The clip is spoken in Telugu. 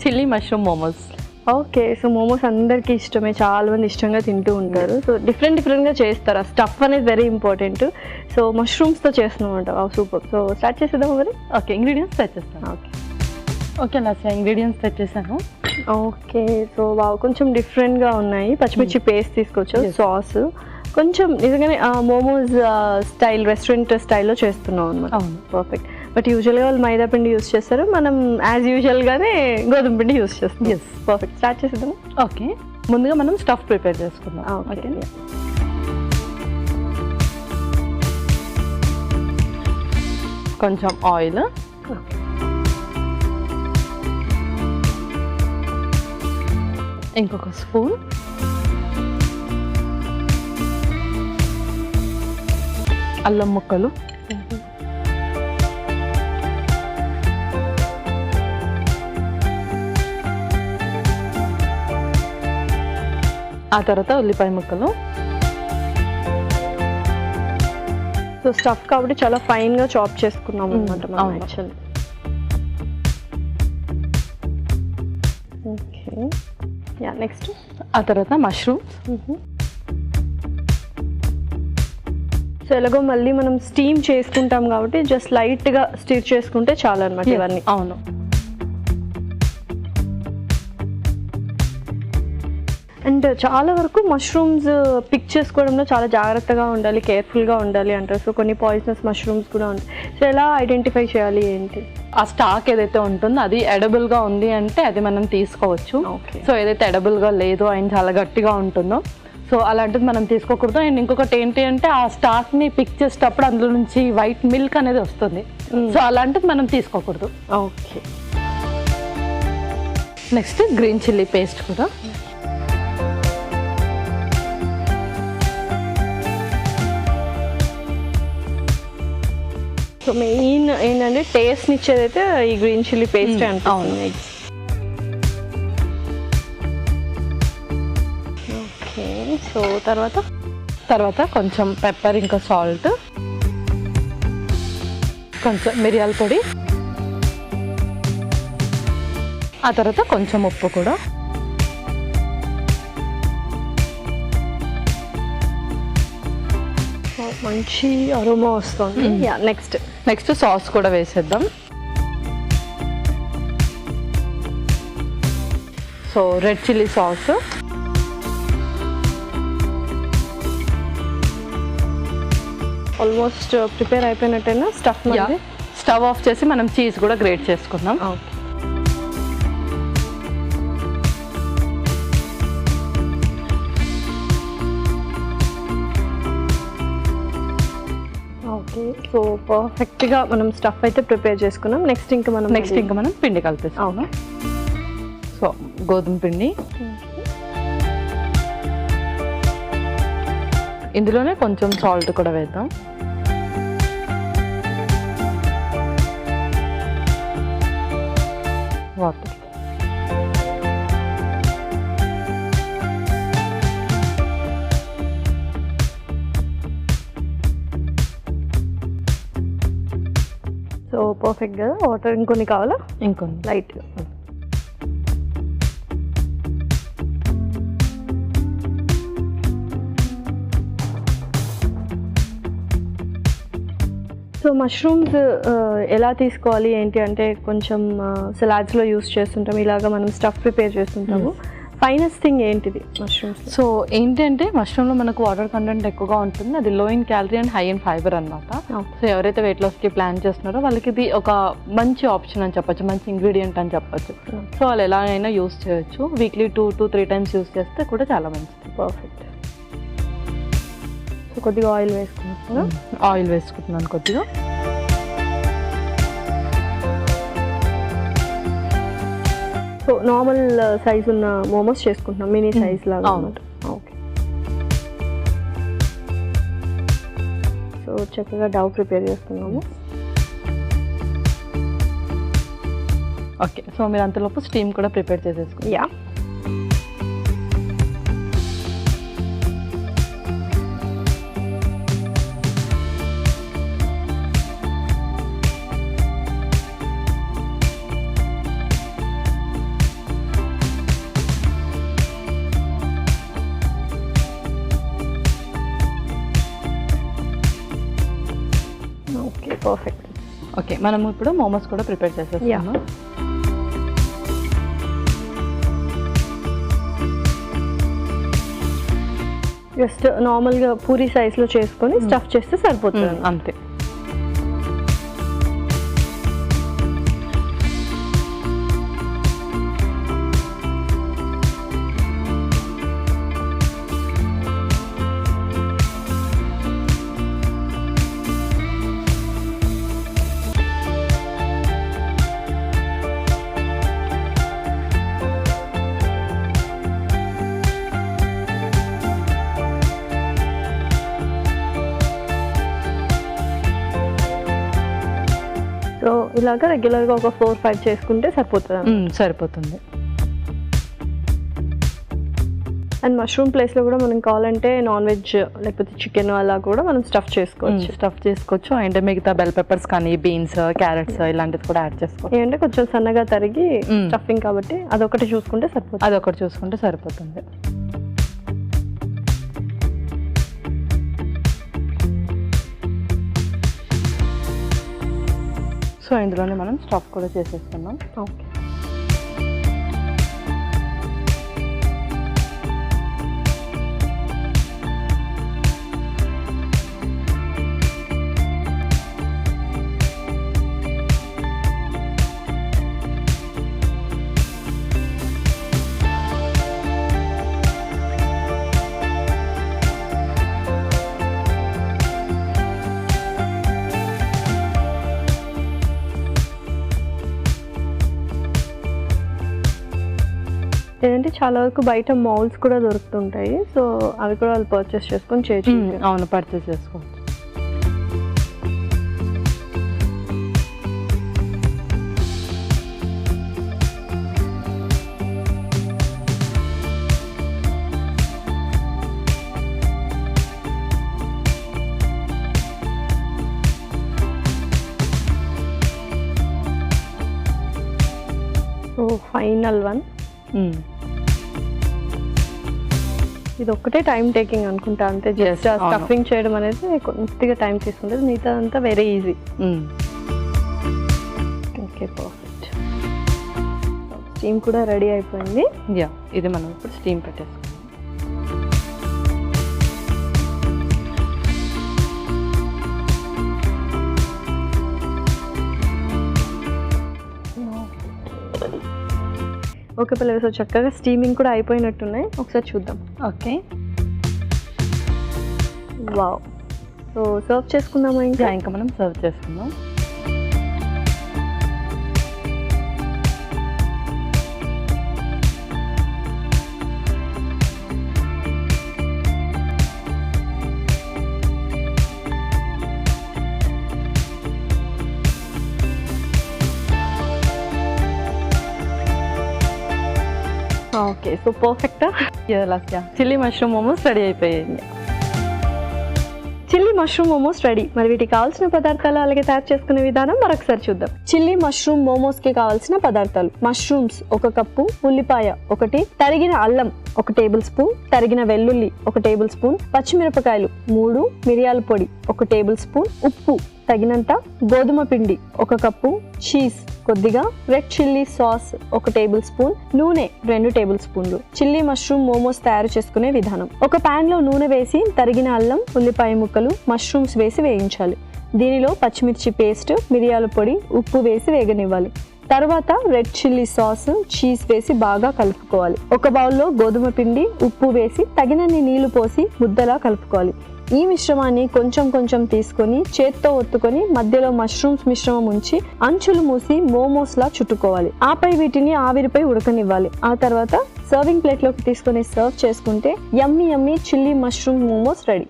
Chilli mushroom momos. Okay, so momos అందరికీ ఇష్టమే, చాలా మంది ఇష్టంగా తింటూ ఉంటారు. సో డిఫరెంట్గా చేస్తారు. ఆ స్టఫ్ అనేది వెరీ ఇంపార్టెంట్. సో మష్రూమ్స్తో చేస్తున్నాం అంట. సూపర్. సో స్టార్ట్ చేసేద్దాం మరి. ఓకే, ఇంగ్రీడియంట్స్ తెచ్చేస్తాను. ఓకే లాస్య, ఇంగ్రీడియంట్స్ తెచ్చేసాను. ఓకే, సో కొంచెం డిఫరెంట్గా ఉన్నాయి. పచ్చిమిర్చి పేస్ట్ తీసుకొచ్చు, సాస్ కొంచెం నిజంగానే మోమోస్ స్టైల్, రెస్టారెంట్ స్టైల్లో చేస్తున్నాం అనమాట. అవును, పర్ఫెక్ట్. బట్ యూజువల్గా వాళ్ళు మైదా పిండి యూస్ చేస్తారు, మనం యాజ్ యూజువల్గానే గోధుమ పిండి యూస్ చేస్తాం. Yes, perfect. స్టార్ట్ చేసేద్దాం. ఓకే, ముందుగా మనం స్టఫ్ ప్రిపేర్ చేసుకుందాం. ఓకే, కొంచెం ఆయిల్, ఇంకొక స్పూన్ అల్లం ముక్కలు, ఆ తర్వాత ఉల్లిపాయ ముక్కలు. సో స్టఫ్ కాబట్టి చాలా ఫైన్గా చాప్ చేసుకున్నాం అనమాట మనం యాక్చువల్లీ. ఓకే, యా, నెక్స్ట్ ఆ తర్వాత మష్రూమ్స్. సో ఎలాగో మళ్ళీ మనం స్టీమ్ చేసుకుంటాం కాబట్టి జస్ట్ లైట్గా స్టిర్ చేసుకుంటే చాలా అనమాట ఇవన్నీ. అవును, అండ్ చాలా వరకు మష్రూమ్స్ పిక్ చేసుకోవడంలో చాలా జాగ్రత్తగా ఉండాలి, కేర్ఫుల్గా ఉండాలి అంటారు. సో కొన్ని పాయిజనస్ మష్రూమ్స్ కూడా ఉంటాయి. సో ఎలా ఐడెంటిఫై చేయాలి ఏంటి? ఆ స్టాక్ ఏదైతే ఉంటుందో అది ఎడబుల్గా ఉంది అంటే అది మనం తీసుకోవచ్చు. సో ఏదైతే ఎడబుల్గా లేదో అండ్ చాలా గట్టిగా ఉంటుందో సో అలాంటిది మనం తీసుకోకూడదు. అండ్ ఇంకొకటి ఏంటి అంటే ఆ స్టాక్ని పిక్ చేసేటప్పుడు అందులో నుంచి వైట్ మిల్క్ అనేది వస్తుంది. సో అలాంటిది మనం తీసుకోకూడదు. Okay, next green chilli paste కూడా. సో మెయిన్ ఏంటంటే టేస్ట్ని ఇచ్చేదైతే ఈ గ్రీన్ చిల్లీ పేస్ట్ అనిపిస్తుంది. ఓకే, సో తర్వాత కొంచెం పెప్పర్, ఇంకా సాల్ట్, కొంచెం మిరియాల పొడి, ఆ తర్వాత కొంచెం ఉప్పు కూడా. మంచి అరోమా వస్తుంది. నెక్స్ట్ సాస్ కూడా వేసేద్దాం. So red chilli sauce, almost prepare అయిపోయినట్టేనా స్టఫ్? స్టవ్ ఆఫ్ చేసి మనం చీజ్ కూడా గ్రేట్ చేసుకుందాం. ఓకే, సో పర్ఫెక్ట్గా మనం స్టఫ్ అయితే ప్రిపేర్ చేసుకున్నాం. నెక్స్ట్ ఇంకా మనం పిండి కలిపేస్తాము. సో గోధుమ పిండి, ఇందులోనే కొంచెం సాల్ట్ కూడా వేద్దాం. వాటర్, సో పర్ఫెక్ట్ కదా. వాటర్ ఇంకొన్ని కావాలా? ఇంకొన్ని లైట్గా. సో మష్రూమ్స్ ఎలా తీసుకోవాలి ఏంటి అంటే కొంచెం సలాడ్స్లో యూస్ చేస్తుంటాం, ఇలాగా మనం స్టఫ్ ప్రిపేర్ చేస్తుంటాము. ఫైనెస్ట్ థింగ్ ఏంటిది మష్రూమ్స్? సో ఏంటంటే మష్రూమ్లో మనకు వాటర్ కంటెంట్ ఎక్కువగా ఉంటుంది. అది లో in calorie and high in fibre అనమాట. సో ఎవరైతే వెయిట్ లాస్కి ప్లాన్ చేస్తున్నారో వాళ్ళకి ఇది ఒక మంచి ఆప్షన్ అని చెప్పొచ్చు, మంచి ఇంగ్రీడియంట్ అని చెప్పొచ్చు. సో వాళ్ళు ఎలాగైనా యూస్ చేయొచ్చు. వీక్లీ 2 to 3 times యూస్ చేస్తే కూడా చాలా మంచిది. పర్ఫెక్ట్. సో కొద్దిగా ఆయిల్ వేసుకుంటున్నాను కొద్దిగా. సో నార్మల్ సైజ్ ఉన్న మోమోస్ చేసుకుంటున్నాం, మినీ సైజ్ లాగా. ఓకే, సో చక్కగా డౌ ప్రిపేర్ చేస్తున్నాము. ఓకే, సో మీరు అంతలోపు స్టీమ్ కూడా ప్రిపేర్ చేసేసుకోండి. Yeah, okay, perfect. ఓకే, మనం ఇప్పుడు మోమోస్ కూడా ప్రిపేర్ చేసేస్తాము. జస్ట్ నార్మల్గా పూరి సైజ్లో చేసుకొని స్టఫ్ చేస్తే సరిపోతుంది. అంతే. సో ఇలాగా రెగ్యులర్గా ఒక 4-5 చేసుకుంటే సరిపోతుంది. సరిపోతుంది. అండ్ మష్రూమ్ ప్లేస్లో కూడా మనం కావాలంటే నాన్ వెజ్ లేకపోతే చికెన్ అలా కూడా మనం స్టఫ్ చేసుకోవచ్చు. అంటే మిగతా బెల్ పెప్పర్స్ కానీ బీన్స్, క్యారెట్స్ ఇలాంటివి కూడా యాడ్ చేసుకోవచ్చు. ఏంటంటే కొంచెం సన్నగా తరిగి స్టఫింగ్ కాబట్టి అదొకటి చూసుకుంటే సరిపోతుంది. సో ఇందులోనే మనం స్టఫ్ కూడా చేసేస్తున్నాం. ఓకే. లేదంటే చాలా వరకు బయట మౌల్స్ కూడా దొరుకుతుంటాయి. సో అవి కూడా వాళ్ళు పర్చేస్ చేసుకొని చేయొచ్చు. అవును, పర్చేస్ చేసుకోవచ్చు. So final one. ఇది ఒక్కటే టైం టేకింగ్ అనుకుంటా, అంతే. జస్ట్ స్టఫింగ్ చేయడం అనేది కొద్దిగా టైం తీసుకుంటుంది, మిగతా అంతా very easy. Okay, perfect. Steam కూడా రెడీ అయిపోయింది. ఇది మనం ఇప్పుడు స్టీమ్ పెట్టేసుకుంటాం. ఓకే పిల్లలు, సో చక్కగా స్టీమింగ్ కూడా అయిపోయినట్టున్నాయి. ఒకసారి చూద్దాం. Okay, wow. సో సర్వ్ చేసుకుందామా? ఇంకా మనం సర్వ్ చేసుకుందాం. ఓకే, సో పర్ఫెక్టా? చిల్లీ మష్రూమ్ మోమోస్ రెడీ అయిపోయాయి. Chilli mushroom momos ready. మరి వీటికి కావాల్సిన పదార్థాలు అలాగే తయారు చేసుకునే విధానం మరొకసారి చూద్దాం. చిల్లీ మష్రూమ్ మోమోస్ కి కావాల్సిన పదార్థాలు: మష్రూమ్స్ 1 కప్పు, ఉల్లిపాయ 1, తరిగిన అల్లం 1 టేబుల్ స్పూన్, తరిగిన వెల్లుల్లి 1 టేబుల్ స్పూన్, పచ్చిమిరపకాయలు 3, మిరియాల పొడి 1 టేబుల్ స్పూన్, ఉప్పు తగినంత, గోధుమ పిండి 1 కప్పు, చీజ్ కొద్దిగా, red chilli sauce 1 table spoon, నూనె 2 టేబుల్ స్పూన్లు. చిల్లీ మష్రూమ్ మోమోస్ తయారు చేసుకునే విధానం: ఒక పాన్ లో నూనె వేసి తరిగిన అల్లం, ఉల్లిపాయ ముక్కలు, మష్రూమ్స్ వేసి వేయించాలి. దీనిలో పచ్చిమిర్చి పేస్ట్, మిరియాల పొడి, ఉప్పు వేసి వేగనివ్వాలి. తర్వాత రెడ్ చిల్లీ సాస్, చీజ్ వేసి బాగా కలుపుకోవాలి. ఒక బౌల్లో గోధుమ పిండి, ఉప్పు వేసి తగినన్ని నీళ్లు పోసి ముద్దలా కలుపుకోవాలి. ఈ మిశ్రమాన్ని కొంచెం కొంచెం తీసుకొని చేత్తో ఒత్తుకొని మధ్యలో మష్రూమ్స్ మిశ్రమం ఉంచి అంచులు మూసి మోమోస్ లా చుట్టుకోవాలి. ఆపై వీటిని ఆవిరిపై ఉడకనివ్వాలి. ఆ తర్వాత సర్వింగ్ ప్లేట్ లోకి తీసుకొని సర్వ్ చేసుకుంటే యమ్మీ యమ్మీ చిల్లీ మష్రూమ్ మోమోస్ రెడీ.